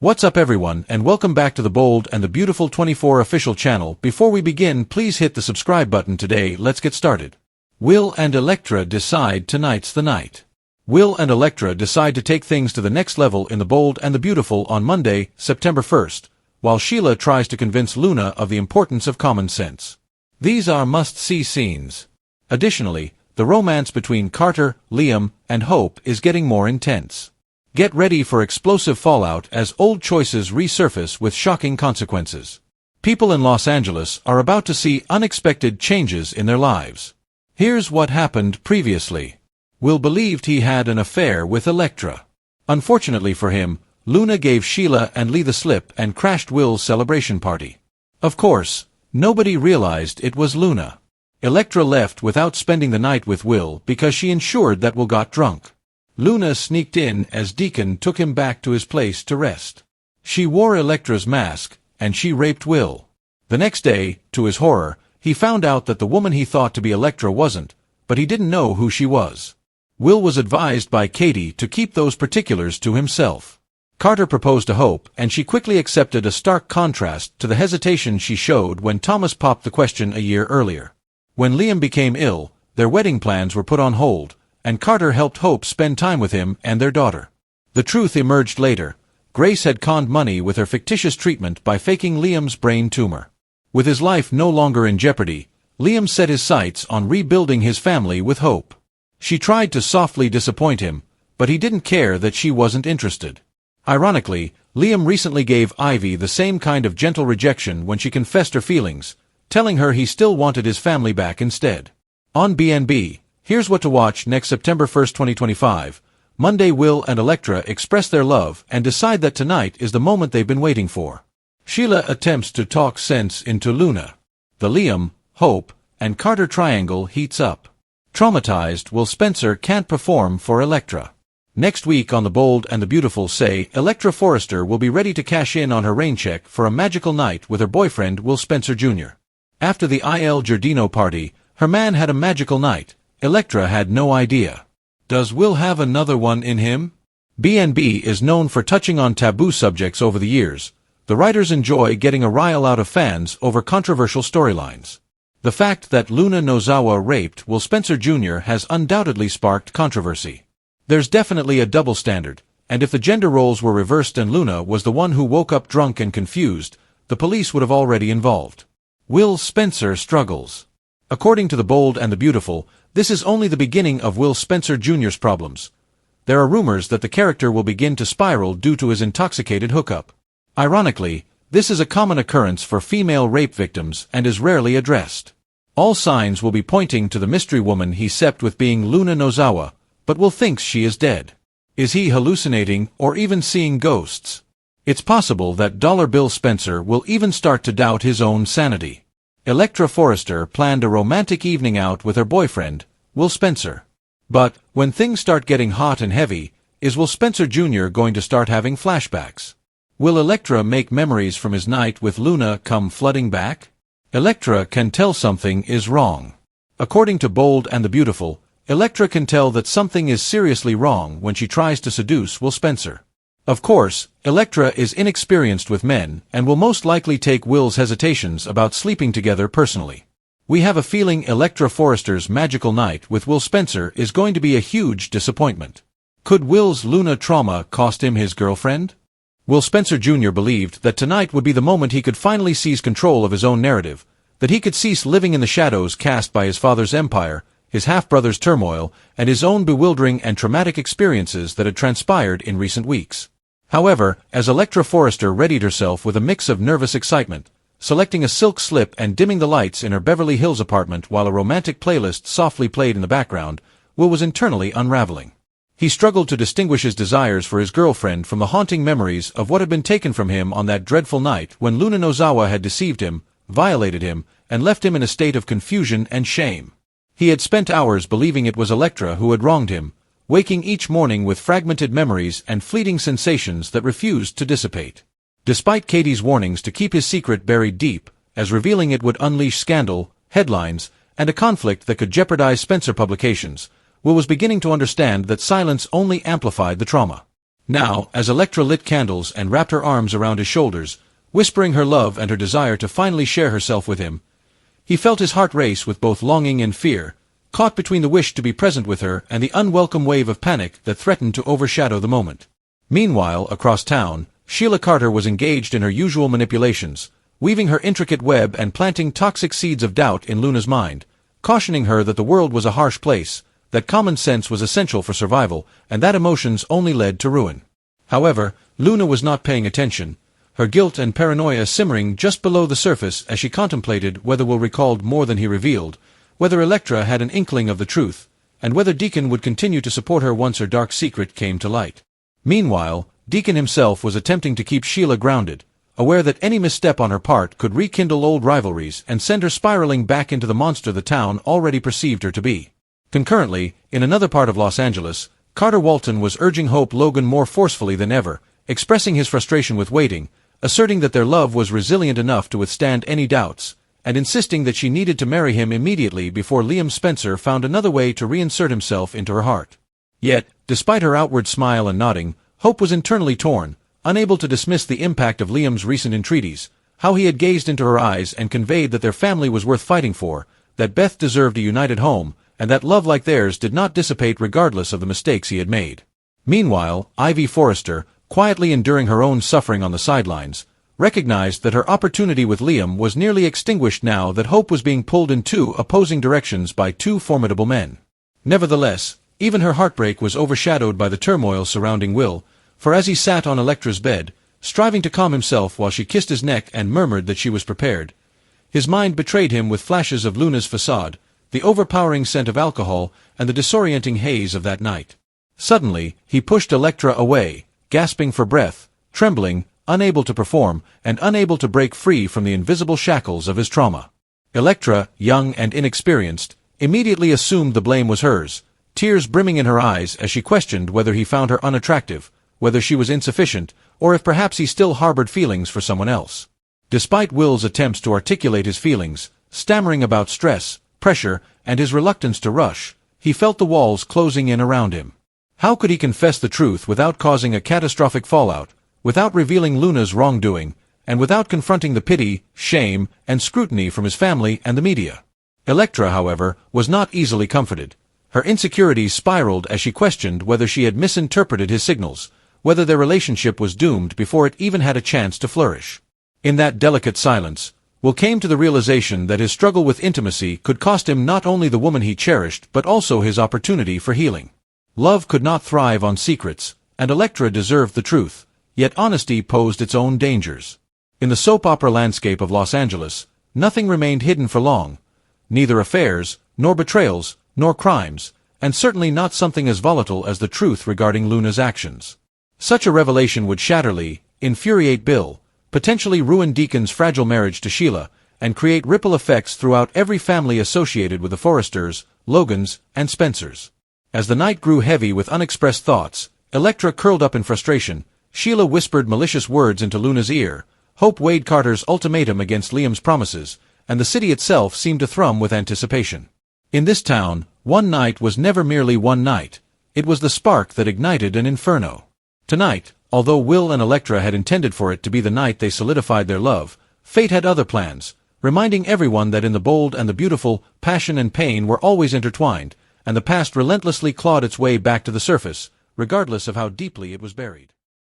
What's up everyone, and welcome back to the Bold and the Beautiful 24 official channel. Before we begin, please hit the subscribe button today. Let's get started. Will and Electra decide tonight's the night. Will and Electra decide to take things to the next level in the Bold and the Beautiful on Monday, September 1st, while Sheila tries to convince Luna of the importance of common sense. These are must-see scenes. Additionally, the romance between Carter, Liam, and Hope is getting more intense. Get ready for explosive fallout as old choices resurface with shocking consequences. People in Los Angeles are about to see unexpected changes in their lives. Here's what happened previously. Will believed he had an affair with Electra. Unfortunately for him, Luna gave Sheila and Lee the slip and crashed Will's celebration party. Of course, nobody realized it was Luna. Electra left without spending the night with Will because she ensured that Will got drunk. Luna sneaked in as Deacon took him back to his place to rest. She wore Electra's mask, and she raped Will. The next day, to his horror, he found out that the woman he thought to be Electra wasn't, but he didn't know who she was. Will was advised by Katie to keep those particulars to himself. Carter proposed to Hope, and she quickly accepted, a stark contrast to the hesitation she showed when Thomas popped the question a year earlier. When Liam became ill, their wedding plans were put on hold, and Carter helped Hope spend time with him and their daughter. The truth emerged later. Grace had conned money with her fictitious treatment by faking Liam's brain tumor. With his life no longer in jeopardy, Liam set his sights on rebuilding his family with Hope. She tried to softly disappoint him, but he didn't care that she wasn't interested. Ironically, Liam recently gave Ivy the same kind of gentle rejection when she confessed her feelings, telling her he still wanted his family back instead. On BNB, here's what to watch next September 1st, 2025. Monday, Will and Electra express their love and decide that tonight is the moment they've been waiting for. Sheila attempts to talk sense into Luna. The Liam, Hope, and Carter triangle heats up. Traumatized, Will Spencer can't perform for Electra. Next week on The Bold and the Beautiful, say Electra Forrester will be ready to cash in on her rain check for a magical night with her boyfriend Will Spencer Jr. After the Il Giardino party, her man had a magical night. Electra had no idea. Does Will have another one in him? BNB is known for touching on taboo subjects over the years. The writers enjoy getting a rile out of fans over controversial storylines. The fact that Luna Nozawa raped Will Spencer Jr. has undoubtedly sparked controversy. There's definitely a double standard, and if the gender roles were reversed and Luna was the one who woke up drunk and confused, the police would have already involved. Will Spencer struggles. According to The Bold and the Beautiful, this is only the beginning of Will Spencer Jr.'s problems. There are rumors that the character will begin to spiral due to his intoxicated hookup. Ironically, this is a common occurrence for female rape victims and is rarely addressed. All signs will be pointing to the mystery woman he slept with being Luna Nozawa, but Will thinks she is dead. Is he hallucinating or even seeing ghosts? It's possible that Dollar Bill Spencer will even start to doubt his own sanity. Electra Forrester planned a romantic evening out with her boyfriend, Will Spencer. But, when things start getting hot and heavy, is Will Spencer Jr. going to start having flashbacks? Will Electra make memories from his night with Luna come flooding back? Electra can tell something is wrong. According to Bold and the Beautiful, Electra can tell that something is seriously wrong when she tries to seduce Will Spencer. Of course, Electra is inexperienced with men and will most likely take Will's hesitations about sleeping together personally. We have a feeling Electra Forrester's magical night with Will Spencer is going to be a huge disappointment. Could Will's Luna trauma cost him his girlfriend? Will Spencer Jr. believed that tonight would be the moment he could finally seize control of his own narrative, that he could cease living in the shadows cast by his father's empire, his half-brother's turmoil, and his own bewildering and traumatic experiences that had transpired in recent weeks. However, as Electra Forrester readied herself with a mix of nervous excitement, selecting a silk slip and dimming the lights in her Beverly Hills apartment while a romantic playlist softly played in the background, Will was internally unraveling. He struggled to distinguish his desires for his girlfriend from the haunting memories of what had been taken from him on that dreadful night when Luna Nozawa had deceived him, violated him, and left him in a state of confusion and shame. He had spent hours believing it was Electra who had wronged him, waking each morning with fragmented memories and fleeting sensations that refused to dissipate. Despite Katie's warnings to keep his secret buried deep, as revealing it would unleash scandal, headlines, and a conflict that could jeopardize Spencer publications, Will was beginning to understand that silence only amplified the trauma. Now, as Electra lit candles and wrapped her arms around his shoulders, whispering her love and her desire to finally share herself with him, he felt his heart race with both longing and fear, caught between the wish to be present with her and the unwelcome wave of panic that threatened to overshadow the moment. Meanwhile, across town, Sheila Carter was engaged in her usual manipulations, weaving her intricate web and planting toxic seeds of doubt in Luna's mind, cautioning her that the world was a harsh place, that common sense was essential for survival, and that emotions only led to ruin. However, Luna was not paying attention, her guilt and paranoia simmering just below the surface as she contemplated whether Will recalled more than he revealed, whether Electra had an inkling of the truth, and whether Deacon would continue to support her once her dark secret came to light. Meanwhile, Deacon himself was attempting to keep Sheila grounded, aware that any misstep on her part could rekindle old rivalries and send her spiraling back into the monster the town already perceived her to be. Concurrently, in another part of Los Angeles, Carter Walton was urging Hope Logan more forcefully than ever, expressing his frustration with waiting, asserting that their love was resilient enough to withstand any doubts, and insisting that she needed to marry him immediately before Liam Spencer found another way to reinsert himself into her heart. Yet, despite her outward smile and nodding, Hope was internally torn, unable to dismiss the impact of Liam's recent entreaties, how he had gazed into her eyes and conveyed that their family was worth fighting for, that Beth deserved a united home, and that love like theirs did not dissipate regardless of the mistakes he had made. Meanwhile, Ivy Forrester, quietly enduring her own suffering on the sidelines, recognized that her opportunity with Liam was nearly extinguished now that Hope was being pulled in two opposing directions by two formidable men. Nevertheless, even her heartbreak was overshadowed by the turmoil surrounding Will, for as he sat on Electra's bed, striving to calm himself while she kissed his neck and murmured that she was prepared, his mind betrayed him with flashes of Luna's facade, the overpowering scent of alcohol, and the disorienting haze of that night. Suddenly, he pushed Electra away, gasping for breath, trembling, unable to perform, and unable to break free from the invisible shackles of his trauma. Electra, young and inexperienced, immediately assumed the blame was hers, tears brimming in her eyes as she questioned whether he found her unattractive, whether she was insufficient, or if perhaps he still harbored feelings for someone else. Despite Will's attempts to articulate his feelings, stammering about stress, pressure, and his reluctance to rush, he felt the walls closing in around him. How could he confess the truth without causing a catastrophic fallout, without revealing Luna's wrongdoing, and without confronting the pity, shame, and scrutiny from his family and the media? Electra, however, was not easily comforted. Her insecurities spiraled as she questioned whether she had misinterpreted his signals, whether their relationship was doomed before it even had a chance to flourish. In that delicate silence, Will came to the realization that his struggle with intimacy could cost him not only the woman he cherished but also his opportunity for healing. Love could not thrive on secrets, and Electra deserved the truth, yet honesty posed its own dangers. In the soap opera landscape of Los Angeles, nothing remained hidden for long, neither affairs, nor betrayals, nor crimes, and certainly not something as volatile as the truth regarding Luna's actions. Such a revelation would shatter Lee, infuriate Bill, potentially ruin Deacon's fragile marriage to Sheila, and create ripple effects throughout every family associated with the Forresters, Logans, and Spencers. As the night grew heavy with unexpressed thoughts, Electra curled up in frustration, Sheila whispered malicious words into Luna's ear, Hope weighed Carter's ultimatum against Liam's promises, and the city itself seemed to thrum with anticipation. In this town, one night was never merely one night. It was the spark that ignited an inferno. Tonight, although Will and Electra had intended for it to be the night they solidified their love, fate had other plans, reminding everyone that in the bold and the beautiful, passion and pain were always intertwined, and the past relentlessly clawed its way back to the surface, regardless of how deeply it was buried.